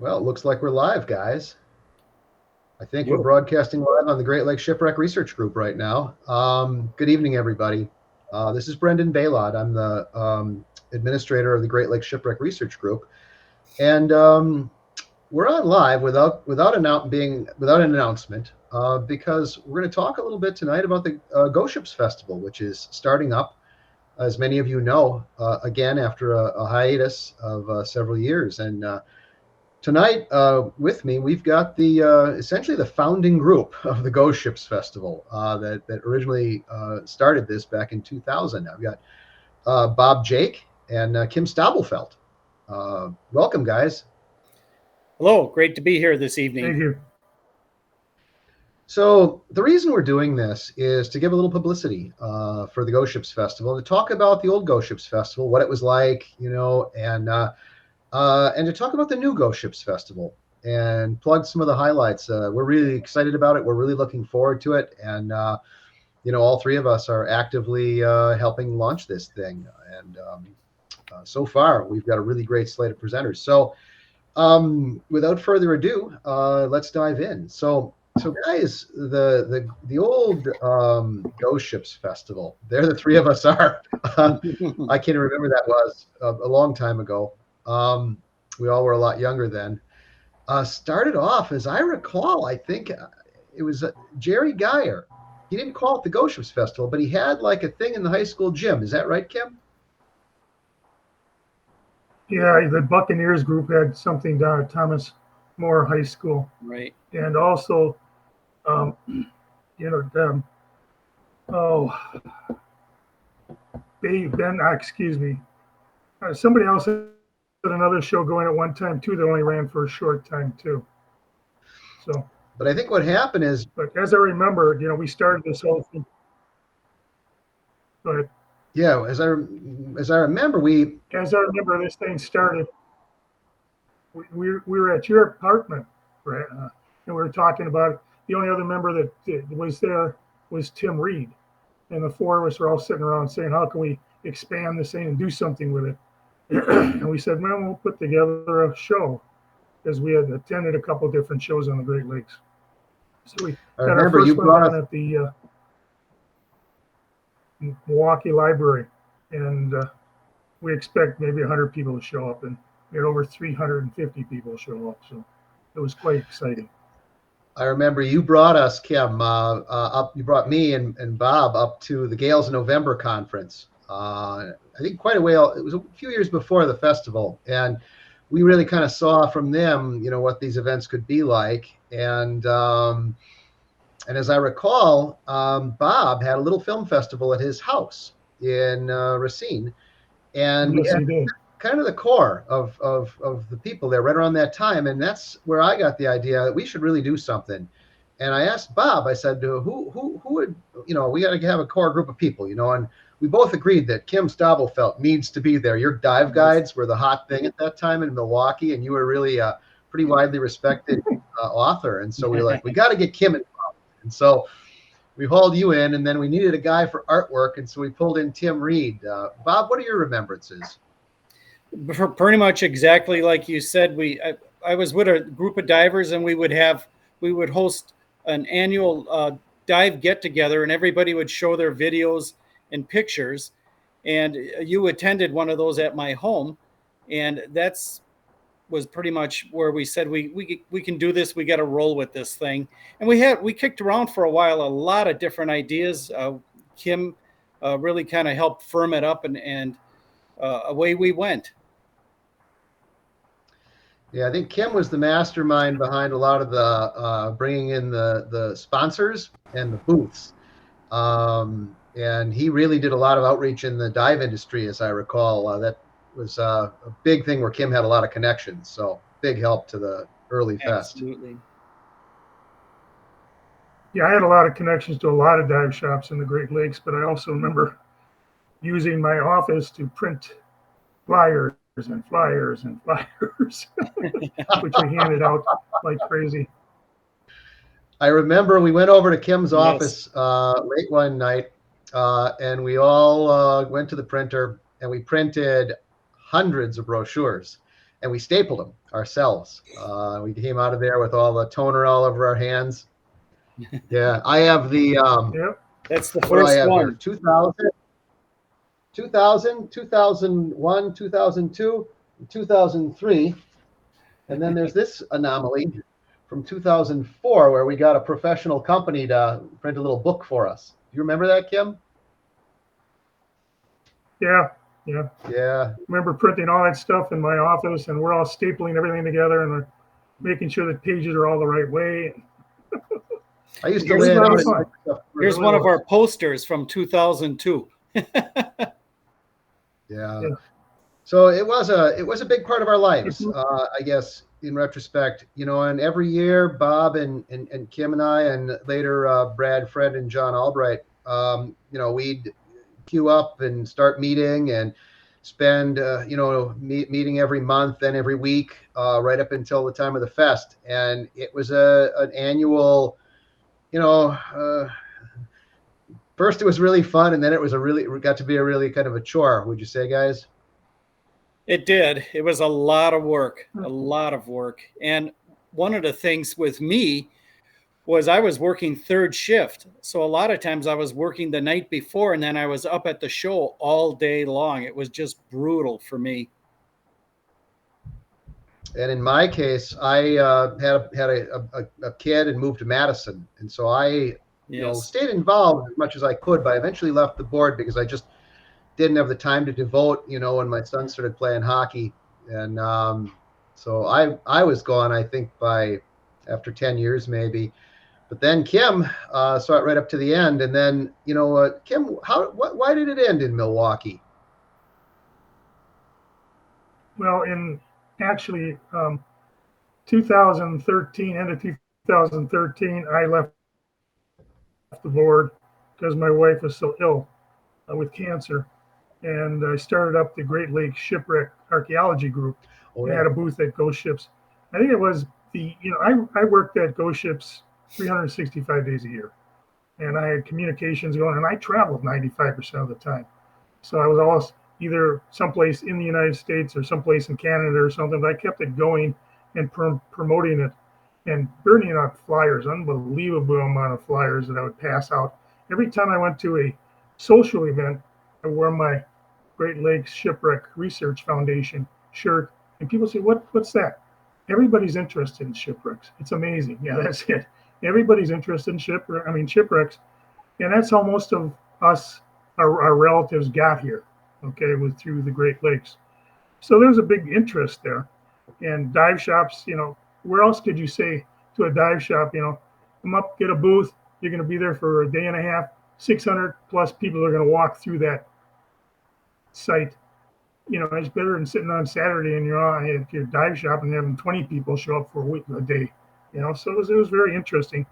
Well, it looks like we're live, guys. I think we're Yep. broadcasting live on the Great Lakes Shipwreck Research Group right now. Good evening, everybody. This is Brendon Baillod. I'm the administrator of the Great Lakes Shipwreck Research Group, and we're on live without an announcement because we're going to talk a little bit tonight about the Ghost Ships Festival, which is starting up, as many of you know, again after a hiatus of several years. And tonight, with me, we've got the essentially the founding group of the Ghost Ships Festival that originally started this back in 2000. I've got Bob Jaeck and Kimm Stabelfeldt. Welcome, guys. Hello, great to be here this evening. Thank you. So the reason we're doing this is to give a little publicity for the Ghost Ships Festival, to talk about the old Ghost Ships Festival, what it was like, and to talk about the new Ghost Ships Festival and plug some of the highlights. We're really excited about it. We're really looking forward to it. And, all three of us are actively helping launch this thing. And so far, we've got a really great slate of presenters. So without further ado, let's dive in. So guys, the old Ghost Ships Festival, there the three of us are. I can't remember that was a long time ago. We all were a lot younger then. Started off, as I recall, I think it was Jerry Geyer. He didn't call it the Ghost Ships Festival, but he had like a thing in the high school gym. Is that right, Kim? Yeah, the Buccaneers group had something down at Thomas More High School, Right. and also, um, oh, excuse me, somebody else had another show going at one time too that only ran for a short time too. So, but I think what happened is, but as I remember, we started this whole thing. But yeah, as I remember, this thing started. We were at your apartment, Brett, and we were talking about it. The only other member that was there was Tim Reed, and the four of us were all sitting around saying, "How can we expand this thing and do something with it?" And we said, "Man, we'll put together a show," because we had attended a couple of different shows on the Great Lakes. So we I had our remember you first one brought down us. at the Milwaukee Library, and we expect maybe 100 people to show up, and we had over 350 people show up. So it was quite exciting. I remember you brought us, Kim, up. You brought me and Bob up to the Gales in November conference. I think quite a while. It was a few years before the festival, and we really kind of saw from them, what these events could be like. And as I recall, Bob had a little film festival at his house in Racine, and we Yes, had he did. kind of the core of the people there right around that time. And that's where I got the idea that we should really do something. And I asked Bob, I said, who would, we got to have a core group of people, and we both agreed that Kimm Stabelfeldt needs to be there. Your dive guides were the hot thing at that time in Milwaukee, and you were really a pretty widely respected author. And so we were like, we got to get Kim involved. And so we hauled you in, and then we needed a guy for artwork. And so we pulled in Tim Reed. Bob, what are your remembrances? Pretty much exactly like you said. I was with a group of divers, and we would host an annual dive get together, and everybody would show their videos and pictures. And you attended one of those at my home, and was pretty much where we said we can do this. We got to roll with this thing, and we kicked around for a while a lot of different ideas. Kim really kind of helped firm it up, and away we went. Yeah, I think Kim was the mastermind behind a lot of the bringing in the sponsors and the booths. And he really did a lot of outreach in the dive industry, as I recall. That was a big thing where Kim had a lot of connections. So big help to the early fest. Absolutely. Yeah, I had a lot of connections to a lot of dive shops in the Great Lakes, but I also remember using my office to print flyers and flyers and flyers, which we handed out like crazy. I remember we went over to Kim's office late one night, and we all went to the printer, and we printed hundreds of brochures. and we stapled them ourselves. We came out of there with all the toner all over our hands. Yeah, I have the Yep. That's the what do I first have here? one. 2001, 2002, 2003. And then there's this anomaly from 2004 where we got a professional company to print a little book for us. Do you remember that, Kim? Yeah. Yeah. Yeah. Remember printing all that stuff in my office, and we're all stapling everything together, and we're making sure the pages are all the right way. I used to Here's lay it a lot out of and fun. print stuff. Here's one of our posters from 2002. Yeah. Yeah. So it was a big part of our lives, Mhm. I guess, in retrospect, and every year Bob and Kim and I, and later Brad, Fred, and John Albright, we'd queue up and start meeting and spend, meeting every month, then every week, right up until the time of the fest. And it was an annual, first it was really fun, and then it got to be a really kind of a chore. Would you say, guys? It did. It was a lot of work, a lot of work. And one of the things with me was I was working third shift. So a lot of times I was working the night before and then I was up at the show all day long. It was just brutal for me. And in my case, I had a kid and moved to Madison, and so I, Yes. stayed involved as much as I could, but I eventually left the board because I just didn't have the time to devote. When my son started playing hockey, and so I was gone. I think by after 10 years maybe. But then Kim saw it right up to the end, and then Kim, why did it end in Milwaukee? Well, in actually 2013, end of 2013, I left the board because my wife was so ill with cancer, and I started up the Great Lakes Shipwreck Archaeology Group Oh, and yeah. had a booth at Ghost Ships. I think it was I worked at Ghost Ships 365 days a year, and I had communications going, and I traveled 95% of the time. So I was always either someplace in the United States or someplace in Canada or something, but I kept it going and promoting it and burning out flyers, unbelievable amount of flyers that I would pass out. Every time I went to a social event, I wore my Great Lakes Shipwreck Research Foundation shirt, and people say, what's that? Everybody's interested in shipwrecks. It's amazing. Yeah, that's it. Everybody's interested in shipwrecks, and that's how most of us, our relatives, got here. Okay, with through the Great Lakes. So there's a big interest there, and dive shops. Where else could you say to a dive shop? Come up, get a booth. You're going to be there for a day and a half. 600 plus people are going to walk through that site. It's better than sitting on Saturday and you're at your dive shop and having 20 people show up for a day. So it was very interesting,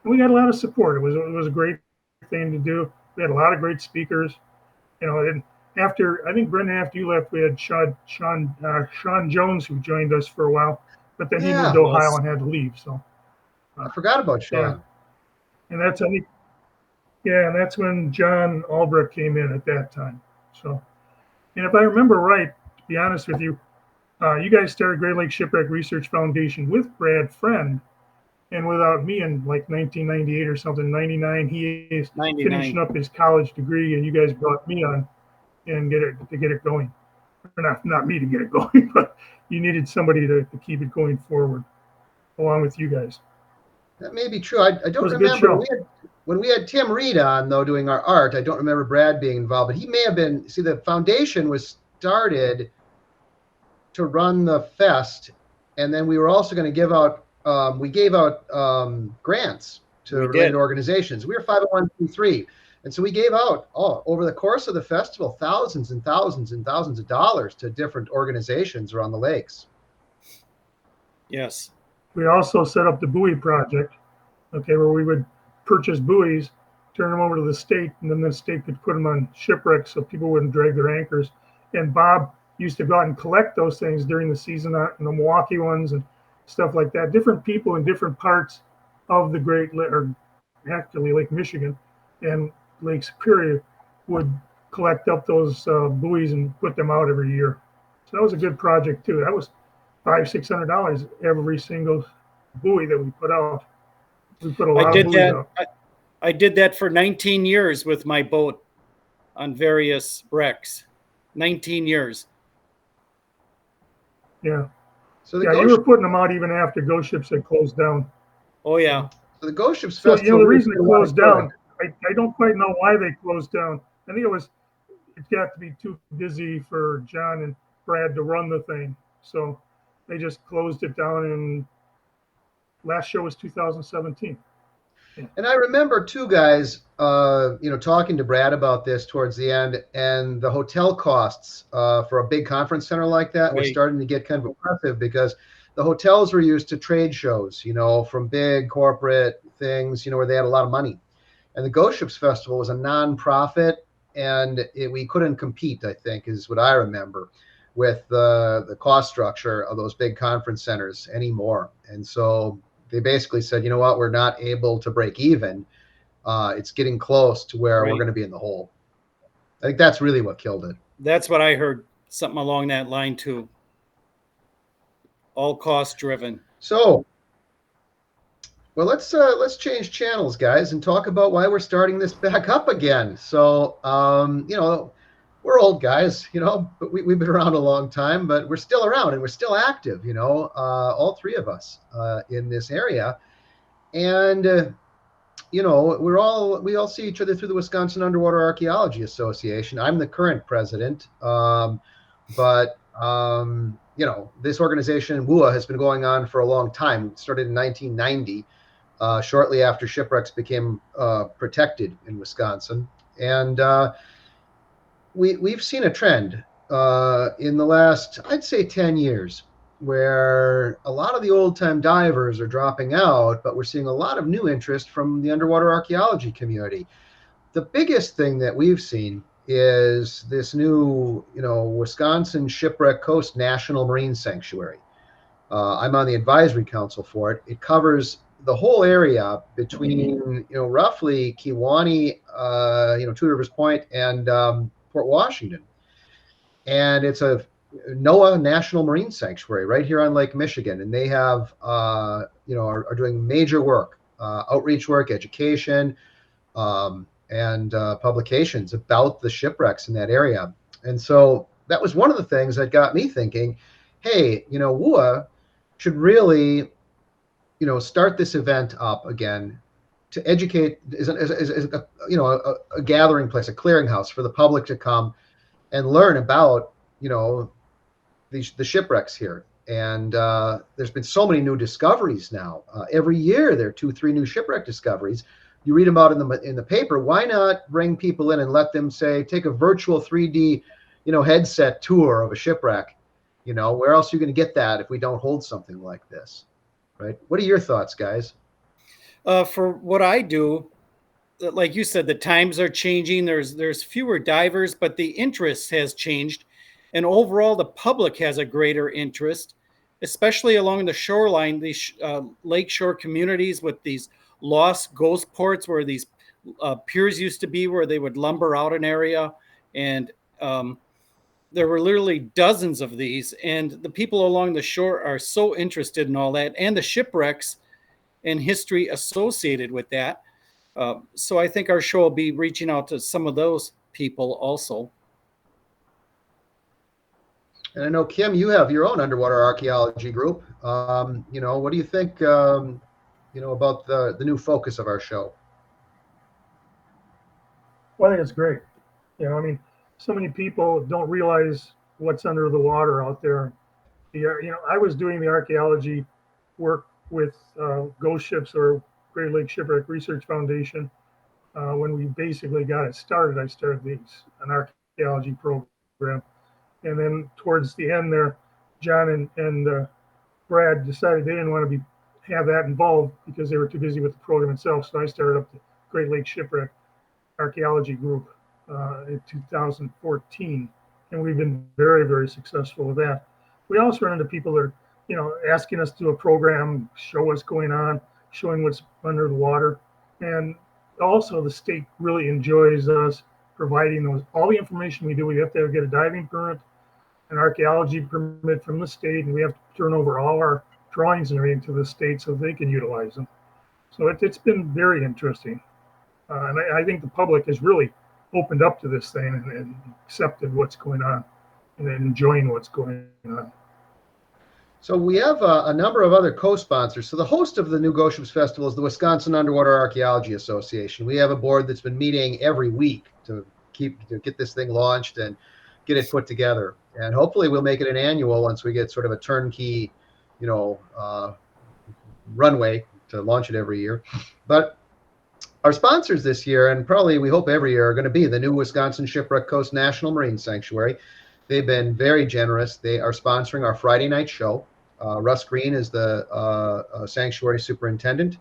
and we got a lot of support. It was a great thing to do. We had a lot of great speakers. And after I think Brendon, after you left, we had Sean Jones who joined us for a while, but then he moved to Ohio and had to leave. So I forgot about Sean. Yeah, and that's I think yeah, and that's when John Albrecht came in at that time. So, and if I remember right, to be honest with you, you guys started Great Lakes Shipwreck Research Foundation with Brad Friend, and without me in like 1998 or something, 99, he is 99. finishing up his college degree, and you guys brought me on and get it going. Or not me to get it going, but you needed somebody to keep it going forward along with you guys. That may be true. I don't was a good remember show. when we had Tim Reed on though doing our art. I don't remember Brad being involved, but he may have been. See, the foundation was started to run the fest, and then we were also going to give out. We gave out grants to We related did. organizations. We were 501c3, and so we gave out over the course of the festival thousands and thousands and thousands of dollars to different organizations around the lakes. Yes. We also set up the buoy project, okay, where we would purchase buoys, turn them over to the state, and then the state could put them on shipwrecks so people wouldn't drag their anchors. And Bob used to go out and collect those things during the season, the Milwaukee ones and stuff like that. Different people in different parts of the or actually Lake Michigan and Lake Superior would collect up those buoys and put them out every year. So that was a good project too. $500-600 every single buoy that we put out. We put a I lot of did buoys that. out. I did that for 19 years with my boat on various wrecks. 19 years. Yeah. So the Yeah, you ghost were putting them out even after ghost ships had closed down. Oh yeah. so the Ghost Ships So, Festival the really reason did it a lot of closed good. down, I don't quite know why they closed down. I think it got to be too busy for John and Brad to run the thing. So they just closed it down, and last show was 2017. And I remember too, guys, talking to Brad about this towards the end, and the hotel costs for a big conference center like that were Right. starting to get kind of oppressive because the hotels were used to trade shows, from big corporate things, where they had a lot of money. And the Ghost Ships Festival was a nonprofit, and we couldn't compete, I think, is what I remember, with the cost structure of those big conference centers anymore. And so they basically said, you know what, we're not able to break even. It's getting close to where we're Right. going to be in the hole. I think that's really what killed it. That's what I heard. Something along that line too. All cost driven. So, well, let's change channels, guys, and talk about why we're starting this back up again. So, we're old guys, but we've been around a long time, but we're still around and we're still active, all three of us in this area. And we all see each other through the Wisconsin Underwater Archaeology Association. I'm the current president, but this organization WUA has been going on for a long time. It started in 1990, shortly after shipwrecks became protected in Wisconsin, and we've seen a trend in the last, I'd say, 10 years where a lot of the old-time divers are dropping out, but we're seeing a lot of new interest from the underwater archaeology community. The biggest thing that we've seen is this new, Wisconsin Shipwreck Coast National Marine Sanctuary. I'm on the advisory council for it. It covers the whole area between, roughly Kewaunee, Two Rivers Point, and Port Washington. And it's a NOAA National Marine Sanctuary right here on Lake Michigan, and they have are doing major work, outreach work, education, and publications about the shipwrecks in that area. And so that was one of the things that got me thinking, hey, WUA should really start this event up again to educate is a gathering place, a clearinghouse for the public to come and learn about the shipwrecks here. And there's been so many new discoveries now. Every year there are 2-3 new shipwreck discoveries. You read about in the paper. Why not bring people in and let them take a virtual 3D headset tour of a shipwreck? Where else are you going to get that if we don't hold something like this, right? What are your thoughts, guys? For what I do, like you said, the times are changing. There's fewer divers, but the interest has changed, and overall, the public has a greater interest, especially along the shoreline. These lakeshore communities with these lost ghost ports, where these piers used to be, where they would lumber out an area, and there were literally dozens of these. And the people along the shore are so interested in all that, and the shipwrecks and history associated with that. So I think our show will be reaching out to some of those people also. And I know, Kim, you have your own underwater archaeology group. What do you think, about the new focus of our show? Well, I think it's great. So many people don't realize what's under the water out there. I was doing the archaeology work with Ghost Ships or Great Lakes Shipwreck Research Foundation. When we basically got it started, I started an archaeology program. And then towards the end there, John and Brad decided they didn't want to have that involved because they were too busy with the program itself. So I started up the Great Lakes Shipwreck Archaeology Group in 2014, and we've been very, very successful with that. We also run into people that are, asking us to do a program, show what's going on, showing what's under the water, and also the state really enjoys us providing all the information we do. We have to get a diving permit, an archaeology permit from the state, and we have to turn over all our drawings and everything to the state so they can utilize them. So it's been very interesting. And I think the public has really opened up to this thing and accepted what's going on and enjoying what's going on. So we have a number of other co-sponsors. So the host of the new Ghost Ships Festival is the Wisconsin Underwater Archaeology Association. We have a board that's been meeting every week to get this thing launched and get it put together. And hopefully we'll make it an annual once we get sort of a turnkey, runway to launch it every year. But our sponsors this year, and probably we hope every year, are going to be the new Wisconsin Shipwreck Coast National Marine Sanctuary. They've been very generous. They are sponsoring our Friday night show. Russ Green is the sanctuary superintendent.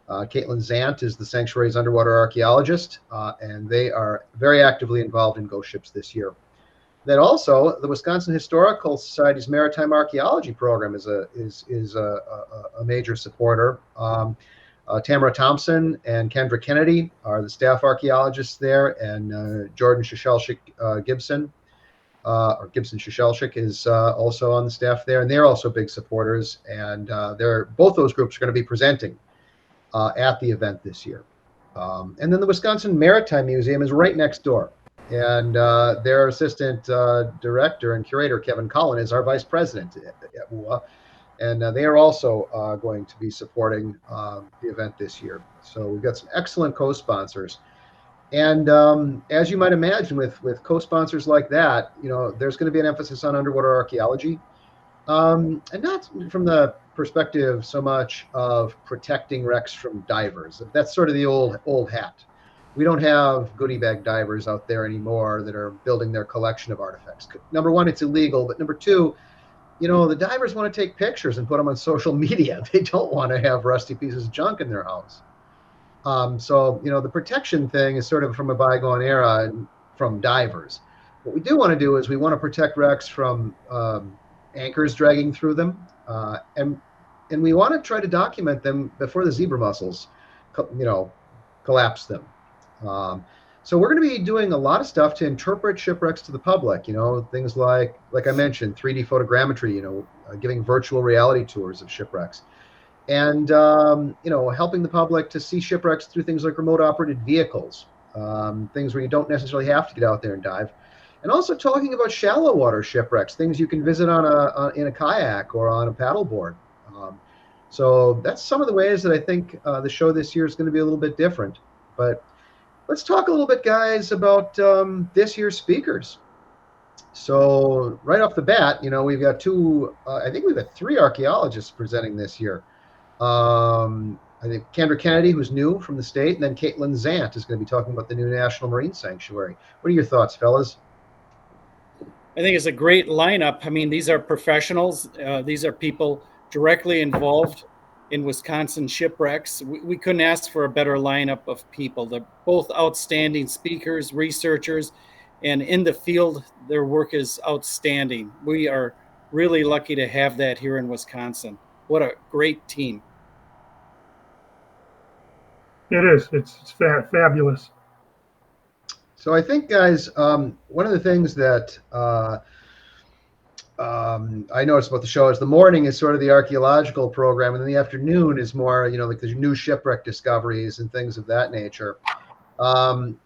Caitlin Zant is the sanctuary's underwater archaeologist, and they are very actively involved in Ghost Ships this year. Then also, the Wisconsin Historical Society's Maritime Archaeology Program is a major supporter. Tamara Thompson and Kendra Kennedy are the staff archaeologists there, and Jordan Gibson Shishelshick is also on the staff there, and they're also big supporters. And both those groups are going to be presenting at the event this year. And then the Wisconsin Maritime Museum is right next door, and their assistant director and curator Kevin Cullen is our vice president at WUA. And they are also going to be supporting the event this year. So we've got some excellent co-sponsors. And as you might imagine, with co-sponsors like that, there's going to be an emphasis on underwater archaeology. And not from the perspective so much of protecting wrecks from divers. That's sort of the old hat. We don't have goodie bag divers out there anymore that are building their collection of artifacts. Number one, it's illegal. But number two, the divers want to take pictures and put them on social media. They don't want to have rusty pieces of junk in their house. So the protection thing is sort of from a bygone era and from divers. What we do want to do is we want to protect wrecks from anchors dragging through them, and we want to try to document them before the zebra mussels, collapse them. So we're going to be doing a lot of stuff to interpret shipwrecks to the public, things like I mentioned, 3D photogrammetry, giving virtual reality tours of shipwrecks, and, helping the public to see shipwrecks through things like remote operated vehicles, things where you don't necessarily have to get out there and dive, and also talking about shallow water shipwrecks, things you can visit in a kayak or on a paddleboard. So that's some of the ways that I think the show this year is going to be a little bit different. But let's talk a little bit, guys, about this year's speakers. So right off the bat, we've got I think we've got 3 archaeologists presenting this year. I think Kendra Kennedy, who's new from the state, and then Caitlin Zant is going to be talking about the new National Marine Sanctuary. What are your thoughts, fellas? I think it's a great lineup. I mean, these are professionals. These are people directly involved in Wisconsin shipwrecks. We couldn't ask for a better lineup of people. They're both outstanding speakers, researchers, and in the field, their work is outstanding. We are really lucky to have that here in Wisconsin. What a great team. It is. It's fabulous. So I think, guys, one of the things that I noticed about the show is the morning is sort of the archaeological program, and then the afternoon is more, like the new shipwreck discoveries and things of that nature.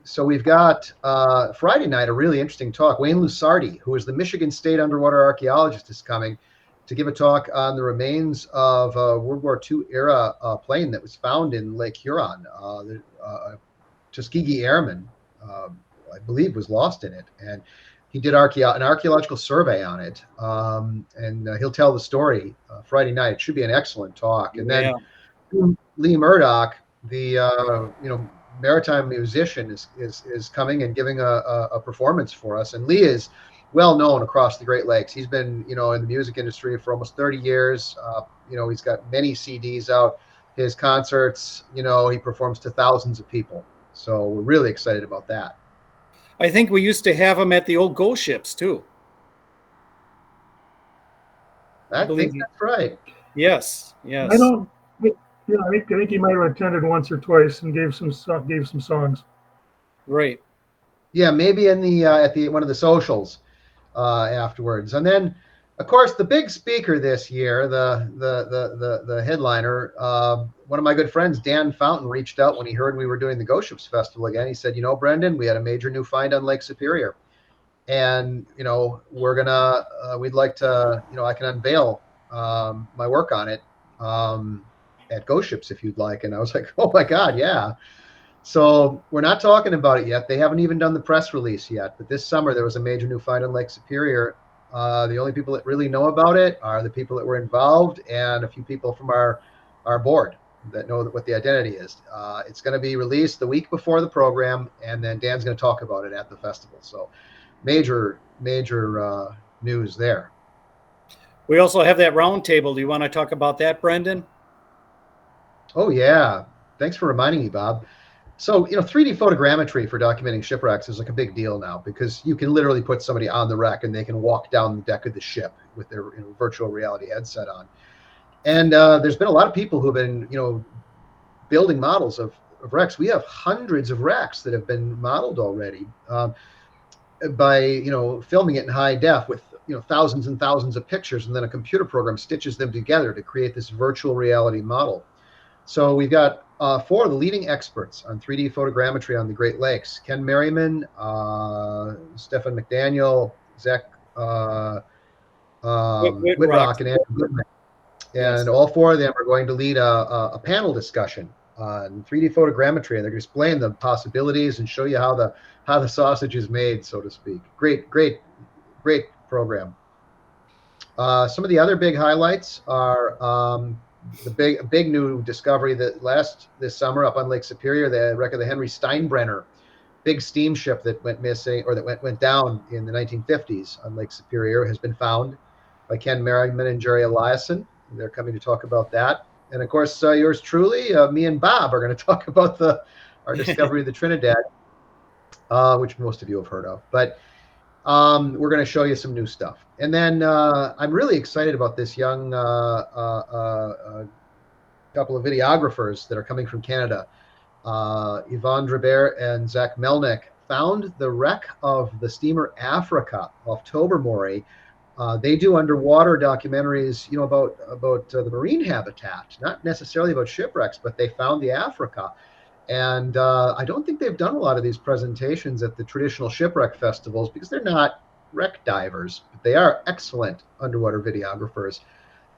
So we've got Friday night, a really interesting talk. Wayne Lusardi, who is the Michigan State underwater archaeologist, is coming to give a talk on the remains of a World War II era plane that was found in Lake Huron. The Tuskegee Airman, I believe, was lost in it, and he did an archaeological survey on it, and he'll tell the story Friday night. It should be an excellent talk. And then Lee Murdoch, the maritime musician, is coming and giving a performance for us. And Lee is well known across the Great Lakes. He's been in the music industry for almost 30 years. He's got many CDs out. His concerts, he performs to thousands of people. So we're really excited about that. I think we used to have him at the old Ghost Ships too. I think that's right. Yes. I think he might have attended once or twice and gave some songs. Right. Yeah, maybe in the at one of the socials. afterwards. And then, of course, the big speaker this year, the headliner, one of my good friends, Dan Fountain, reached out when he heard we were doing the Ghost Ships Festival again. He said, Brendon, we had a major new find on Lake Superior. And, we'd like to, I can unveil my work on it at Ghost Ships if you'd like. And I was like, oh my God, yeah. So we're not talking about it yet. They haven't even done the press release yet. But this summer there was a major new find on Lake Superior. The only people that really know about it are the people that were involved and a few people from our board that know what the identity is. It's going to be released the week before the program, and then Dan's going to talk about it at the festival. So major news there. We also have that roundtable. Do you want to talk about that, Brendon? Oh yeah, thanks for reminding me, Bob. So 3D photogrammetry for documenting shipwrecks is like a big deal now, because you can literally put somebody on the wreck and they can walk down the deck of the ship with their virtual reality headset on. And there's been a lot of people who have been building models of wrecks. We have hundreds of wrecks that have been modeled already. By filming it in high def with thousands and thousands of pictures, and then a computer program stitches them together to create this virtual reality model. So we've got 4 of the leading experts on 3D photogrammetry on the Great Lakes: Ken Merriman, Stefan McDaniel, Zach Whitrock, and Andrew Goodman. And all 4 of them are going to lead a panel discussion on 3D photogrammetry, and they're going to explain the possibilities and show you how the sausage is made, so to speak. Great program. Some of the other big highlights are the big new discovery this summer up on Lake Superior, the wreck of the Henry Steinbrenner, big steamship that went missing, or that went down in the 1950s on Lake Superior, has been found by Ken Merriman and Jerry Eliason. They're coming to talk about that. And of course, yours truly, me and Bob, are going to talk about our discovery of the Trinidad, which most of you have heard of. But we're going to show you some new stuff. And then I'm really excited about this young couple of videographers that are coming from Canada. Yvonne Drabert and Zach Melnick found the wreck of the steamer Africa off Tobermory. They do underwater documentaries, about the marine habitat, not necessarily about shipwrecks, but they found the Africa. And I don't think they've done a lot of these presentations at the traditional shipwreck festivals, because they're not wreck divers, but they are excellent underwater videographers.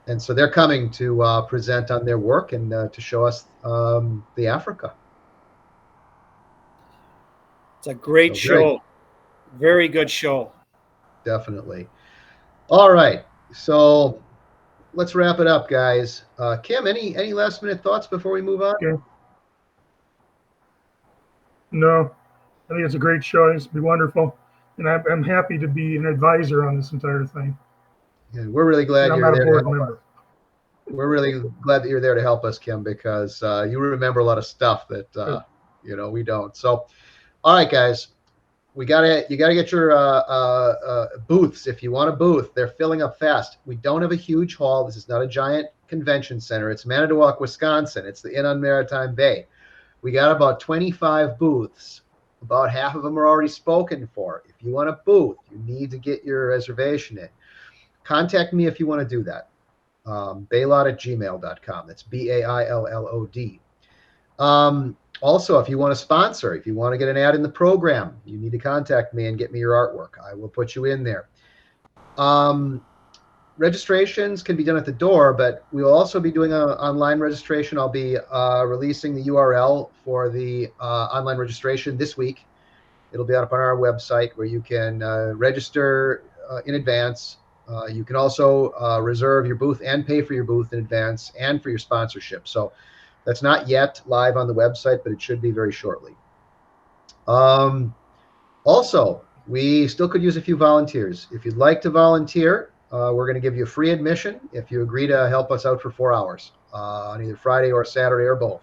And so they're coming to present on their work and to show us the Africa. It's a great show. Very good show. Definitely. All right. So let's wrap it up, guys. Kim, any last minute thoughts before we move on? Okay. No, I think it's a great show. It's be wonderful. And I'm happy to be an advisor on this entire thing. And we're really glad I'm you're not a there. board member. We're really glad that you're there to help us, Kim, because you remember a lot of stuff that we don't. So, all right, guys, you gotta get your booths. If you want a booth, they're filling up fast. We don't have a huge hall. This is not a giant convention center. It's Manitowoc, Wisconsin. It's the Inn on Maritime Bay. We got about 25 booths. About half of them are already spoken for. If you want a booth, you need to get your reservation in. Contact me if you want to do that. Baillod@gmail.com. That's Baillod. Also, if you want to sponsor, if you want to get an ad in the program, you need to contact me and get me your artwork. I will put you in there. Registrations can be done at the door, but we will also be doing an online registration. I'll be releasing the URL for the online registration this week. It'll be up on our website, where you can register in advance. You can also reserve your booth and pay for your booth in advance, and for your sponsorship. So that's not yet live on the website, but it should be very shortly. Also, we still could use a few volunteers. If you'd like to volunteer, we're going to give you free admission if you agree to help us out for 4 hours on either Friday or Saturday or both.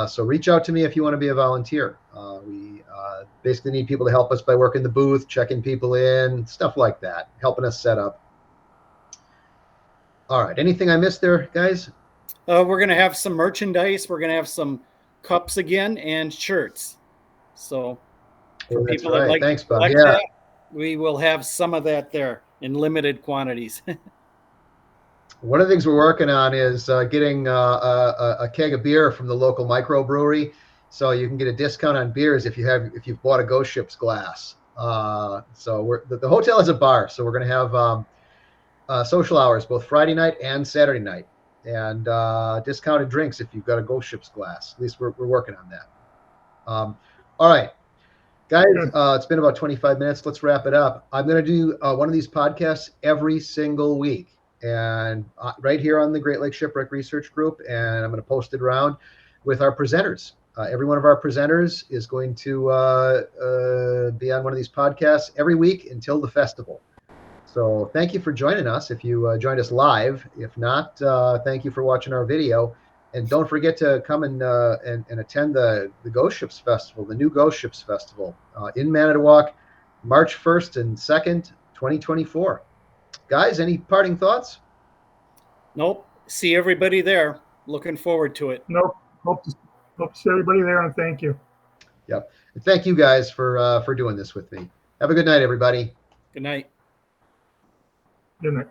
So reach out to me if you want to be a volunteer. We basically need people to help us by working the booth, checking people in, stuff like that, helping us set up. All right. Anything I missed there, guys? We're going to have some merchandise. We're going to have some cups again and shirts. So for people that like Thanks, to Bob. collect Yeah. that, We will have some of that there in limited quantities. One of the things we're working on is getting a keg of beer from the local microbrewery, so you can get a discount on beers if you've bought a Ghost Ships glass. So the hotel is a bar, so we're going to have social hours both Friday night and Saturday night, and discounted drinks if you've got a Ghost Ships glass. At least we're working on that. All right, guys, it's been about 25 minutes. Let's wrap it up. I'm going to do one of these podcasts every single week, and right here on the Great Lakes Shipwreck Research Group, and I'm going to post it around with our presenters. Every one of our presenters is going to be on one of these podcasts every week until the festival. So thank you for joining us if you joined us live. If not, thank you for watching our video. And don't forget to come and attend the Ghost Ships Festival, the new Ghost Ships Festival in Manitowoc, March 1st and 2nd, 2024. Guys, any parting thoughts? Nope. See everybody there. Looking forward to it. Nope. Hope to see everybody there, and thank you. Yep. And thank you guys for doing this with me. Have a good night, everybody. Good night. Good night.